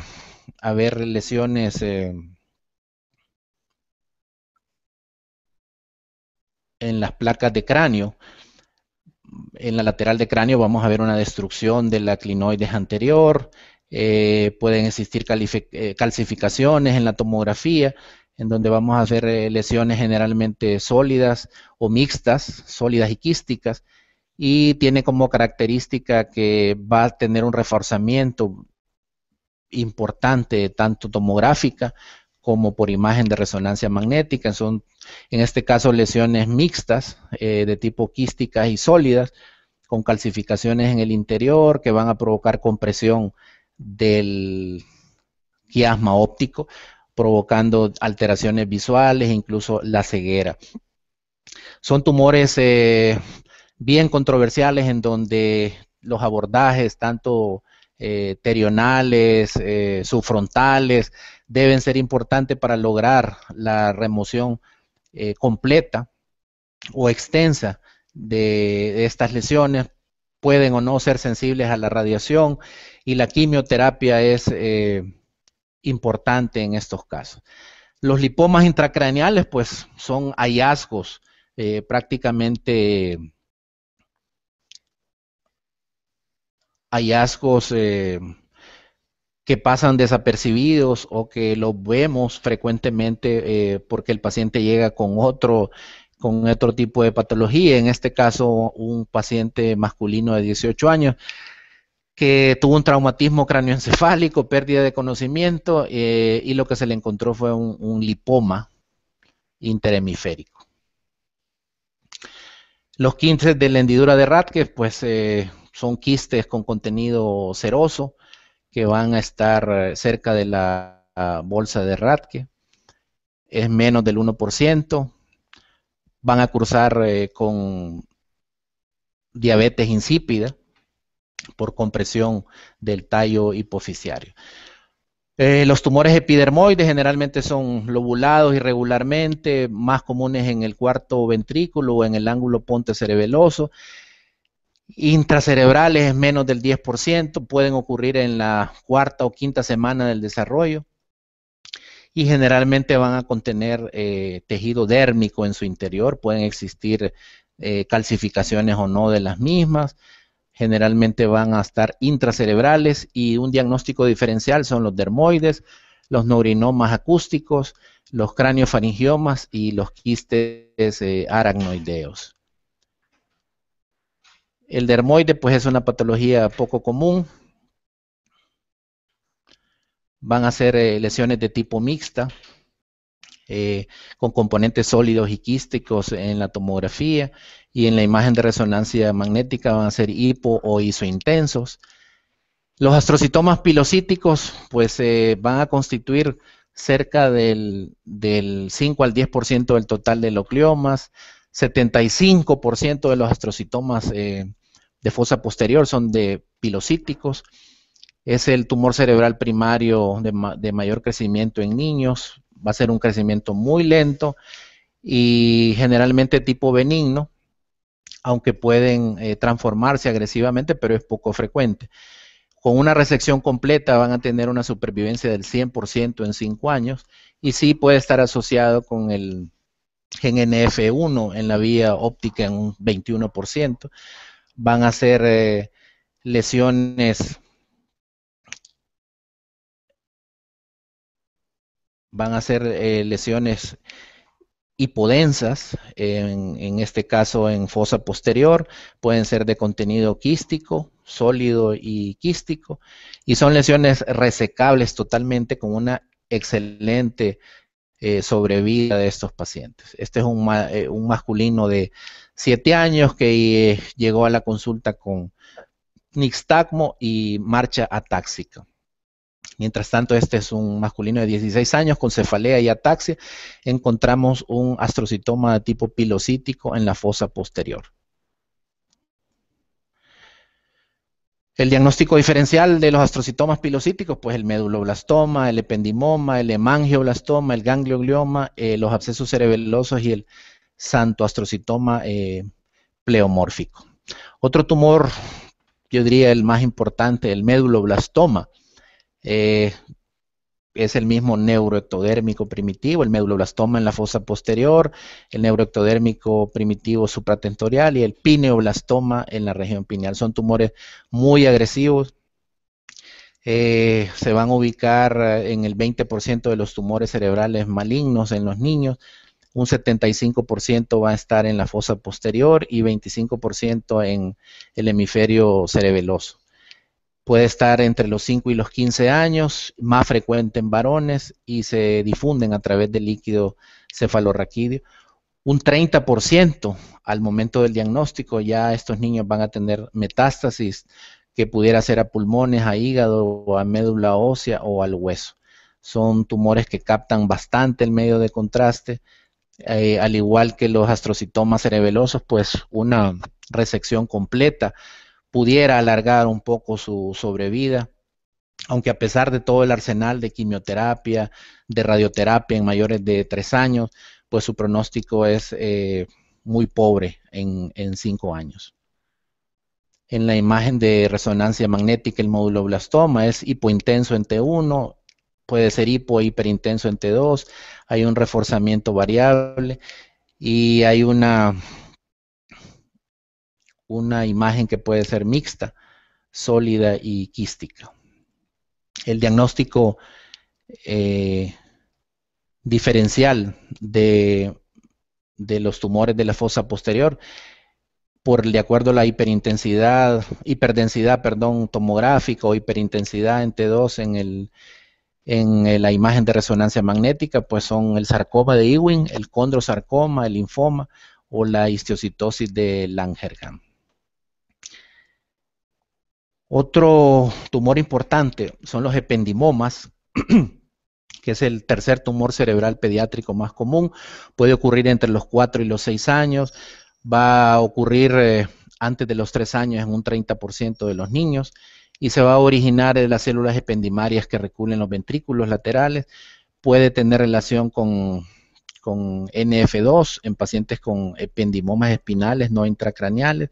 ver lesiones en las placas de cráneo. En la lateral de cráneo vamos a ver una destrucción de la clinoides anterior. Pueden existir calcificaciones en la tomografía, en donde vamos a ver lesiones generalmente sólidas o mixtas, sólidas y quísticas, y tiene como característica que va a tener un reforzamiento importante, tanto tomográfica como por imagen de resonancia magnética. Son, en este caso, lesiones mixtas de tipo quísticas y sólidas, con calcificaciones en el interior que van a provocar compresión del quiasma óptico, provocando alteraciones visuales e incluso la ceguera. Son tumores bien controversiales en donde los abordajes, tanto terionales, subfrontales, deben ser importantes para lograr la remoción completa o extensa de estas lesiones. Pueden o no ser sensibles a la radiación y la quimioterapia es importante en estos casos. Los lipomas intracraneales pues son hallazgos prácticamente que pasan desapercibidos o que los vemos frecuentemente porque el paciente llega con otro tipo de patología. En este caso, un paciente masculino de 18 años que tuvo un traumatismo cráneoencefálico, pérdida de conocimiento, y lo que se le encontró fue un lipoma interhemisférico. Los quistes de la hendidura de Rathke, pues son quistes con contenido ceroso que van a estar cerca de la bolsa de Rathke. Es menos del 1%. Van a cursar con diabetes insípida por compresión del tallo hipoficiario. Los tumores epidermoides generalmente son lobulados irregularmente, más comunes en el cuarto ventrículo o en el ángulo pontocerebeloso. Intracerebrales es menos del 10%, pueden ocurrir en la cuarta o quinta semana del desarrollo y generalmente van a contener tejido dérmico en su interior, pueden existir calcificaciones o no de las mismas. Generalmente van a estar intracerebrales y un diagnóstico diferencial son los dermoides, los neurinomas acústicos, los craniofaringiomas y los quistes aracnoideos. El dermoide pues es una patología poco común. Van a ser lesiones de tipo mixta, con componentes sólidos y quísticos en la tomografía, y en la imagen de resonancia magnética van a ser hipo o isointensos. Los astrocitomas pilocíticos pues van a constituir cerca del 5 al 10% del total de los gliomas. 75% de los astrocitomas de fosa posterior son de pilocíticos. Es el tumor cerebral primario de mayor crecimiento en niños. Va a ser un crecimiento muy lento y generalmente tipo benigno, aunque pueden transformarse agresivamente, pero es poco frecuente. Con una resección completa van a tener una supervivencia del 100% en 5 años y sí puede estar asociado con el gen NF1 en la vía óptica en un 21%. Van a ser lesiones hipodensas, en este caso en fosa posterior, pueden ser de contenido quístico, sólido y quístico, y son lesiones resecables totalmente con una excelente sobrevida de estos pacientes. Este es un masculino de 7 años que llegó a la consulta con nixtagmo y marcha atáxica. Mientras tanto, este es un masculino de 16 años con cefalea y ataxia. Encontramos un astrocitoma de tipo pilocítico en la fosa posterior. El diagnóstico diferencial de los astrocitomas pilocíticos, pues el meduloblastoma, el ependimoma, el hemangioblastoma, el ganglioglioma, los abscesos cerebelosos y el santoastrocitoma pleomórfico. Otro tumor, yo diría el más importante, el meduloblastoma, es el mismo neuroectodérmico primitivo, el meduloblastoma en la fosa posterior, el neuroectodérmico primitivo supratentorial y el pineoblastoma en la región pineal. Son tumores muy agresivos. Se van a ubicar en el 20% de los tumores cerebrales malignos en los niños. Un 75% va a estar en la fosa posterior y 25% en el hemisferio cerebeloso. Puede estar entre los 5 y los 15 años, más frecuente en varones y se difunden a través del líquido cefalorraquídeo. Un 30% al momento del diagnóstico ya estos niños van a tener metástasis que pudiera ser a pulmones, a hígado, o a médula ósea o al hueso. Son tumores que captan bastante el medio de contraste, al igual que los astrocitomas cerebelosos, pues una resección completa pudiera alargar un poco su sobrevida, aunque a pesar de todo el arsenal de quimioterapia, de radioterapia en mayores de 3 años, pues su pronóstico es muy pobre en 5 años. En la imagen de resonancia magnética, el móduloblastoma es hipointenso en T1, puede ser hipo e hiperintenso en T2, hay un reforzamiento variable y hay una imagen que puede ser mixta, sólida y quística. El diagnóstico diferencial de los tumores de la fosa posterior, de acuerdo a la hiperdensidad tomográfica o hiperintensidad en T2 en la imagen de resonancia magnética, pues son el sarcoma de Ewing, el condrosarcoma, el linfoma o la histiocytosis de Langerhans. Otro tumor importante son los ependimomas, que es el tercer tumor cerebral pediátrico más común. Puede ocurrir entre los 4 y los 6 años. Va a ocurrir antes de los 3 años en un 30% de los niños y se va a originar en las células ependimarias que recubren los ventrículos laterales. Puede tener relación con NF2 en pacientes con ependimomas espinales no intracraneales.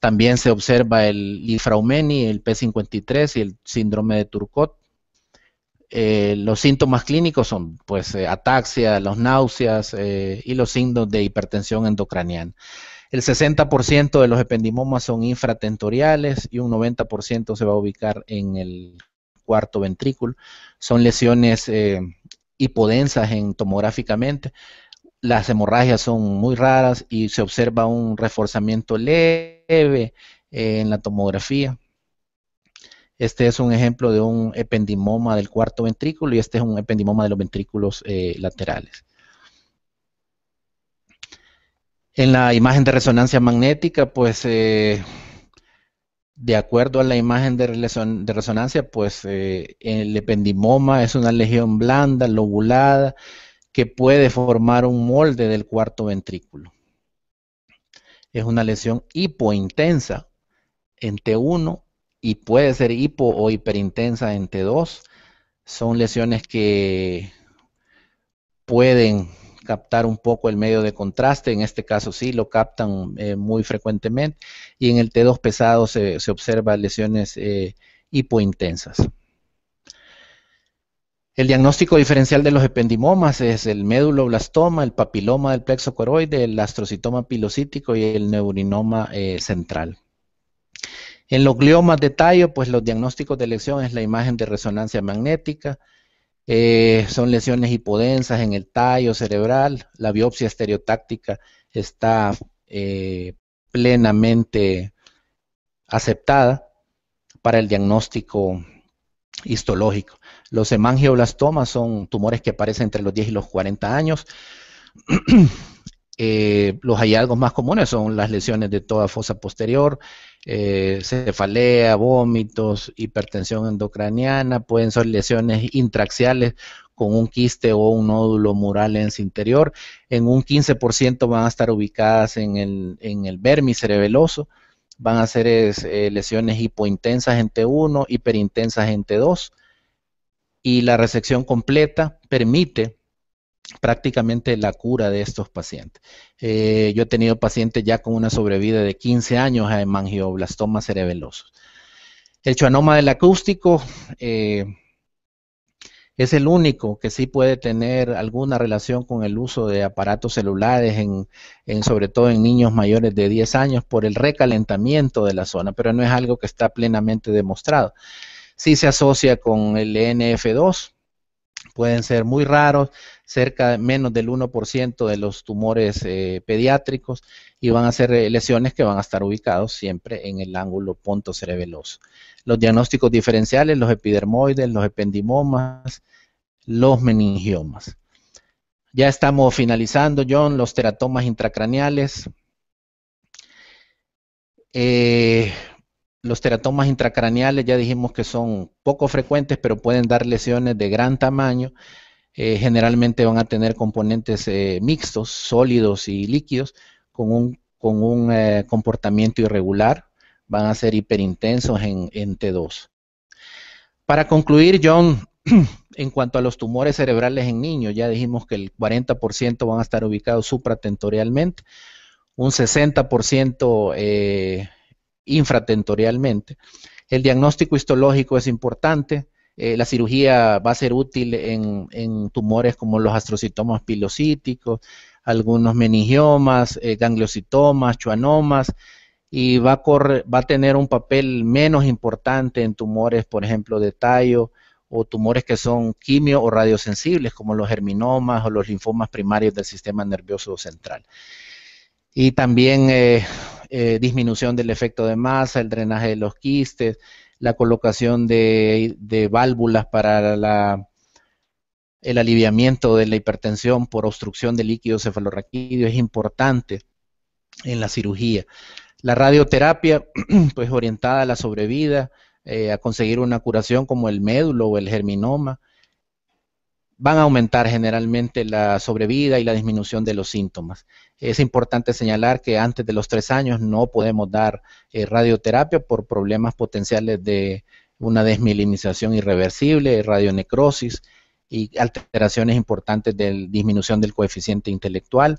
También se observa el Li-Fraumeni, el P53 y el síndrome de Turcot. Los síntomas clínicos son pues ataxia, las náuseas y los signos de hipertensión endocraniana. El 60% de los ependimomas son infratentoriales y un 90% se va a ubicar en el cuarto ventrículo. Son lesiones hipodensas tomográficamente. Las hemorragias son muy raras y se observa un reforzamiento leve en la tomografía. Este es un ejemplo de un ependimoma del cuarto ventrículo y este es un ependimoma de los ventrículos laterales. En la imagen de resonancia magnética, pues de acuerdo a la imagen de resonancia, pues el ependimoma es una legión blanda, lobulada, que puede formar un molde del cuarto ventrículo. Es una lesión hipointensa en T1 y puede ser hipo o hiperintensa en T2. Son lesiones que pueden captar un poco el medio de contraste, en este caso sí lo captan muy frecuentemente, y en el T2 pesado se observa lesiones hipointensas. El diagnóstico diferencial de los ependimomas es el méduloblastoma, el papiloma del plexo coroide, el astrocitoma pilocítico y el neurinoma central. En los gliomas de tallo, pues los diagnósticos de lesión es la imagen de resonancia magnética, son lesiones hipodensas en el tallo cerebral, la biopsia estereotáctica está plenamente aceptada para el diagnóstico histológico. Los hemangioblastomas son tumores que aparecen entre los 10 y los 40 años. Los hallazgos más comunes son las lesiones de toda fosa posterior, cefalea, vómitos, hipertensión endocraniana, pueden ser lesiones intraaxiales con un quiste o un nódulo mural en su interior. En un 15% van a estar ubicadas en el vermis cerebeloso, van a ser lesiones hipointensas en T1, hiperintensas en T2, y la resección completa permite prácticamente la cura de estos pacientes. Yo he tenido pacientes ya con una sobrevida de 15 años a hemangioblastomas cerebelosos. El schwannoma del acústico es el único que sí puede tener alguna relación con el uso de aparatos celulares, sobre todo en niños mayores de 10 años, por el recalentamiento de la zona, pero no es algo que está plenamente demostrado. Sí se asocia con el NF2, pueden ser muy raros, cerca de menos del 1% de los tumores pediátricos, y van a ser lesiones que van a estar ubicados siempre en el ángulo pontocerebeloso. Los diagnósticos diferenciales, los epidermoides, los ependimomas, los meningiomas. Ya estamos finalizando, John, los teratomas intracraneales. Los teratomas intracraneales ya dijimos que son poco frecuentes, pero pueden dar lesiones de gran tamaño. Generalmente van a tener componentes mixtos, sólidos y líquidos, con un comportamiento irregular. Van a ser hiperintensos en T2. Para concluir, John, en cuanto a los tumores cerebrales en niños, ya dijimos que el 40% van a estar ubicados supratentorialmente, un 60% infratentorialmente. El diagnóstico histológico es importante. La cirugía va a ser útil en tumores como los astrocitomas pilocíticos, algunos meningiomas, gangliocitomas, schwannomas, y va a tener un papel menos importante en tumores, por ejemplo, de tallo, o tumores que son quimio o radiosensibles, como los germinomas o los linfomas primarios del sistema nervioso central. Y también disminución del efecto de masa, el drenaje de los quistes, la colocación de válvulas para el aliviamiento de la hipertensión por obstrucción de líquido cefalorraquídeo es importante en la cirugía. La radioterapia, pues orientada a la sobrevida, a conseguir una curación como el médulo o el germinoma, van a aumentar generalmente la sobrevida y la disminución de los síntomas. Es importante señalar que antes de los 3 años no podemos dar radioterapia por problemas potenciales de una desmielinización irreversible, radionecrosis y alteraciones importantes de disminución del coeficiente intelectual.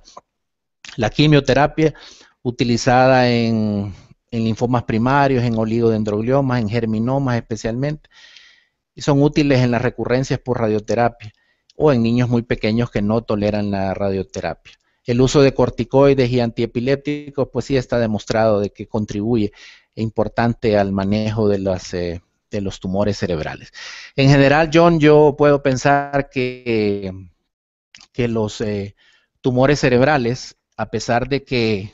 La quimioterapia utilizada en linfomas primarios, en oligodendrogliomas, en germinomas especialmente, y son útiles en las recurrencias por radioterapia o en niños muy pequeños que no toleran la radioterapia. El uso de corticoides y antiepilépticos, pues sí está demostrado de que contribuye importante al manejo de los tumores cerebrales. En general, John, yo puedo pensar que los tumores cerebrales, a pesar de que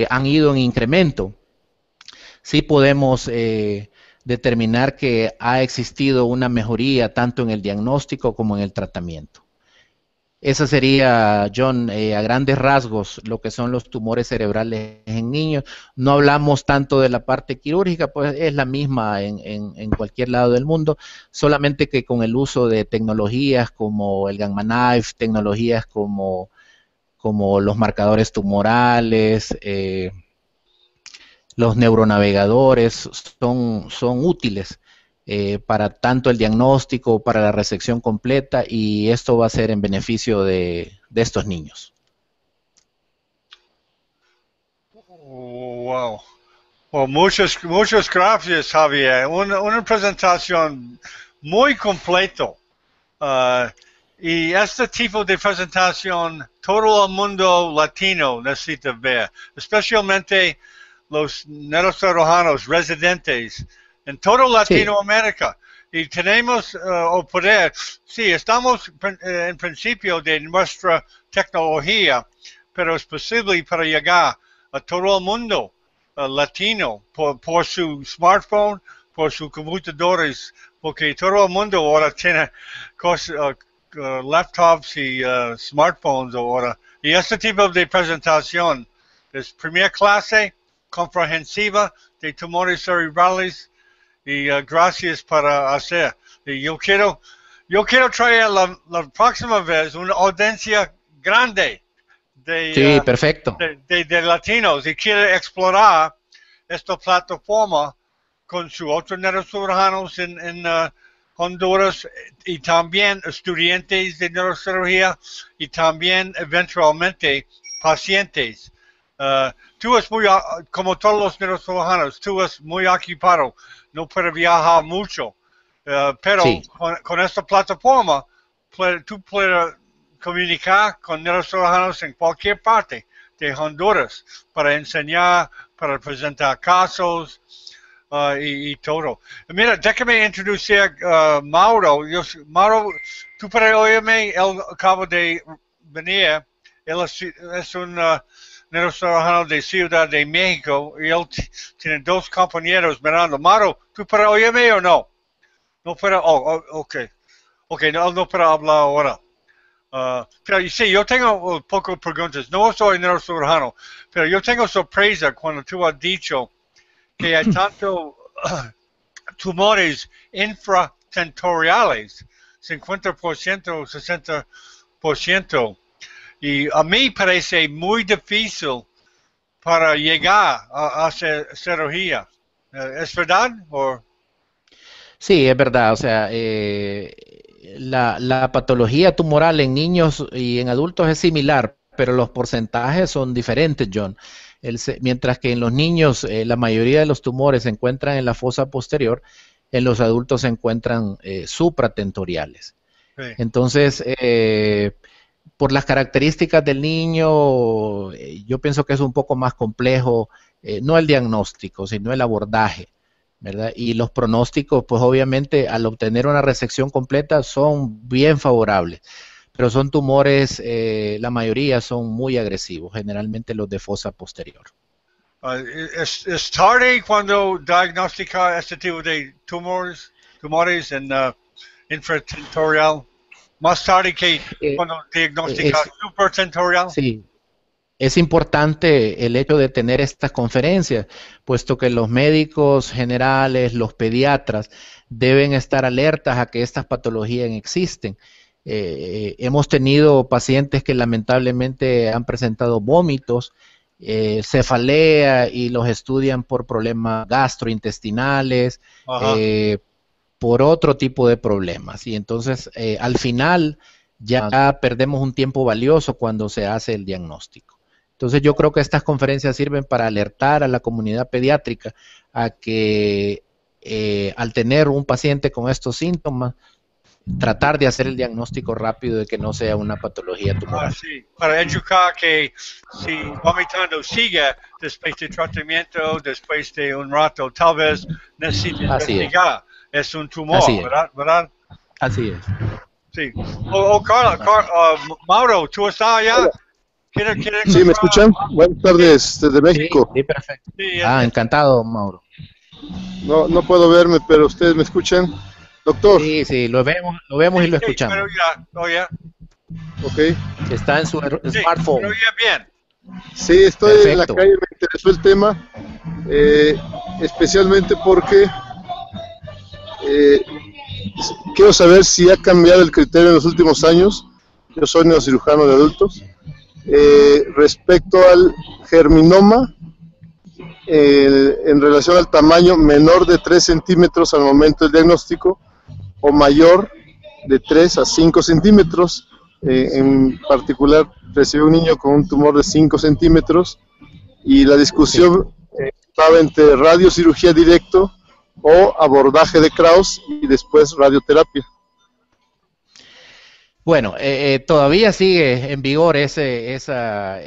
han ido en incremento, sí podemos determinar que ha existido una mejoría tanto en el diagnóstico como en el tratamiento. Esa sería, John, a grandes rasgos, lo que son los tumores cerebrales en niños. No hablamos tanto de la parte quirúrgica, pues es la misma en cualquier lado del mundo, solamente que con el uso de tecnologías como el Gamma Knife, tecnologías como los marcadores tumorales, los neuronavegadores son útiles para tanto el diagnóstico, para la resección completa, y esto va a ser en beneficio de estos niños. Wow. Well, muchas gracias, Javier. Una presentación muy completo. Y este tipo de presentación todo el mundo latino necesita ver, especialmente los neurocirujanos residentes en toda Latinoamérica. Sí. Y tenemos el poder, sí, estamos en principio de nuestra tecnología, pero es posible para llegar a todo el mundo latino por su smartphone, por sus computadores, porque todo el mundo ahora tiene cosas, laptops y smartphones ahora. Y este tipo de presentación es primera clase, comprensiva de tumores cerebrales, y gracias para hacer. Y yo quiero traer la próxima vez una audiencia grande sí, perfecto. de latinos, y quiero explorar esta plataforma con sus otros neurocirujanos en Honduras, y también estudiantes de neurocirugía, y también eventualmente pacientes Tú es muy, como todos los neurocirujanos, tú es muy ocupado, no puedes viajar mucho, pero Sí. con esta plataforma tú puedes comunicar con neurocirujanos en cualquier parte de Honduras para enseñar, para presentar casos y todo. Mira, déjame introducir a Mauro. Mauro, tú puedes oírme, él acaba de venir, él es un neurocirujano de Ciudad de México y él tiene dos compañeros mirando. Mauro, ¿tú puedes oírme o no? No puedo, ok. Ok, no, no puedo hablar ahora. Pero sí, yo tengo pocas preguntas. No soy neurocirujano, pero yo tengo sorpresa cuando tú has dicho que hay tanto tumores infratentoriales, 50%, 60%. Y a mí parece muy difícil para llegar a hacer cirugía. ¿Es verdad? Sí, es verdad. O sea, la patología tumoral en niños y en adultos es similar, pero los porcentajes son diferentes, John. Mientras que en los niños la mayoría de los tumores se encuentran en la fosa posterior, en los adultos se encuentran supratentoriales. Sí. Entonces, por las características del niño, yo pienso que es un poco más complejo, no el diagnóstico, sino el abordaje, ¿verdad? Y los pronósticos, pues obviamente al obtener una resección completa son bien favorables, pero son tumores, la mayoría son muy agresivos, generalmente los de fosa posterior. ¿Es tarde cuando diagnostica este tipo de tumores en infratentorial? ¿Más tarde que cuando diagnostica supratentorial? Sí. Es importante el hecho de tener estas conferencias, puesto que los médicos generales, los pediatras, deben estar alertas a que estas patologías existen. Hemos tenido pacientes que lamentablemente han presentado vómitos, cefalea y los estudian por problemas gastrointestinales, por otro tipo de problemas. Y entonces, al final, ya perdemos un tiempo valioso cuando se hace el diagnóstico. Entonces yo creo que estas conferencias sirven para alertar a la comunidad pediátrica a que al tener un paciente con estos síntomas, tratar de hacer el diagnóstico rápido de que no sea una patología tumoral. Sí, para educar que si vomitando sigue después de tratamiento, después de un rato, tal vez necesite investigar. Es un tumor, ¿verdad? Así es. Sí. Mauro, ¿tú estás allá? Sí, ¿me escuchan? Buenas tardes desde México. Sí, perfecto. Encantado, Mauro. No puedo verme, pero ustedes me escuchan. Doctor. Sí, lo vemos y lo escuchamos. Pero ya. Ok. Está en su smartphone. Pero ya bien. Sí, estoy en la calle, me interesó el tema, especialmente porque quiero saber si ha cambiado el criterio en los últimos años. Yo soy neurocirujano de adultos. Respecto al germinoma, en relación al tamaño menor de 3 centímetros al momento del diagnóstico o mayor de 3 a 5 centímetros, en particular recibí un niño con un tumor de 5 centímetros y la discusión estaba entre radiocirugía directo o abordaje de Kraus y después radioterapia. Bueno, todavía sigue en vigor esa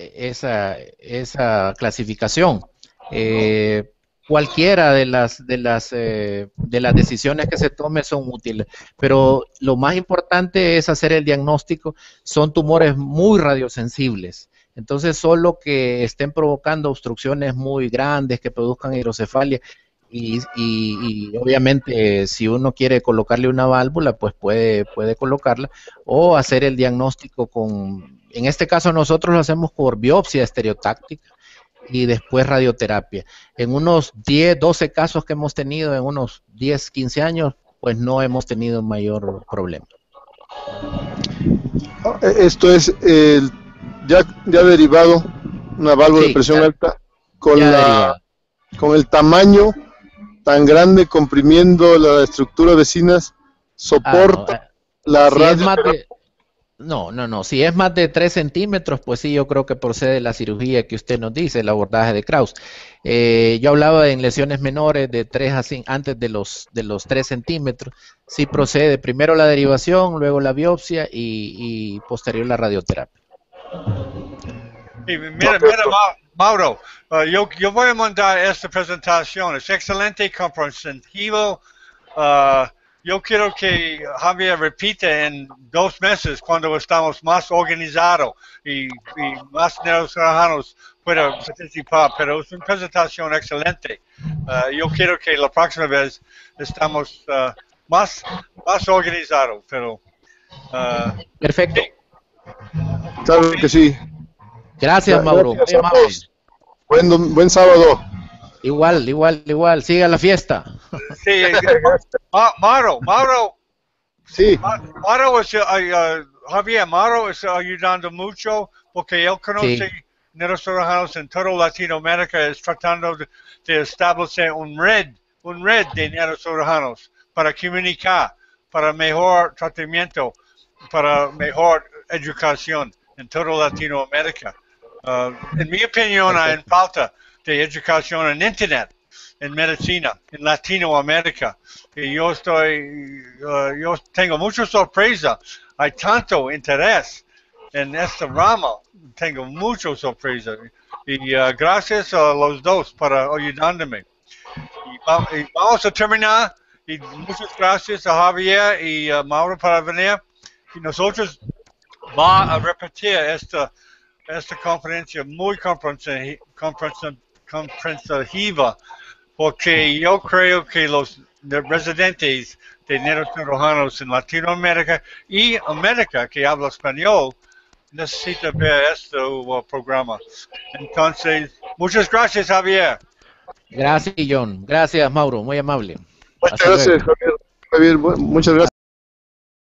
clasificación. Cualquiera de las decisiones que se tome son útiles, pero lo más importante es hacer el diagnóstico. Son tumores muy radiosensibles, entonces solo que estén provocando obstrucciones muy grandes que produzcan hidrocefalia. Y obviamente si uno quiere colocarle una válvula, pues puede colocarla o hacer el diagnóstico en este caso nosotros lo hacemos por biopsia estereotáctica y después radioterapia. En unos 10, 12 casos que hemos tenido en unos 10, 15 años, pues no hemos tenido mayor problema. Esto es ya derivado, una válvula de presión alta con el tamaño tan grande, comprimiendo la estructura vecinas, soporta la radio. No. Si es más de 3 centímetros, pues sí, yo creo que procede la cirugía que usted nos dice, el abordaje de Kraus. Yo hablaba en lesiones menores de 3 a 5, antes de los 3 centímetros. Sí procede primero la derivación, luego la biopsia y posterior la radioterapia. Y mira, Mauro, yo voy a mandar esta presentación. Es excelente, comprensivo. Yo quiero que Javier repita en 2 meses cuando estamos más organizados y más neurocirujanos puedan participar, pero es una presentación excelente. Yo quiero que la próxima vez estamos más organizados, pero... Perfecto. Claro que sí. Gracias, Mauro. Gracias a todos. Buen sábado. Igual. Siga la fiesta. Sí, Mauro. Sí. Javier, Mauro está ayudando mucho porque él conoce neurocirujanos en toda Latinoamérica, es tratando de establecer una red de neurocirujanos para comunicar, para mejor tratamiento, para mejor educación en toda Latinoamérica. En mi opinión, hay falta de educación en Internet, en medicina, en Latinoamérica. Y yo tengo mucha sorpresa. Hay tanto interés en esta rama. Tengo mucha sorpresa. Y gracias a los dos para ayudándome. Y vamos a terminar. Y muchas gracias a Javier y a Mauro para venir. Y nosotros vamos a repetir esta conferencia muy comprensiva, porque yo creo que los residentes de neurocirujanos en Latinoamérica y América que habla español necesitan ver este programa. Entonces, muchas gracias, Javier. Gracias, John. Gracias, Mauro. Muy amable. Muchas gracias, Javier. Muchas gracias.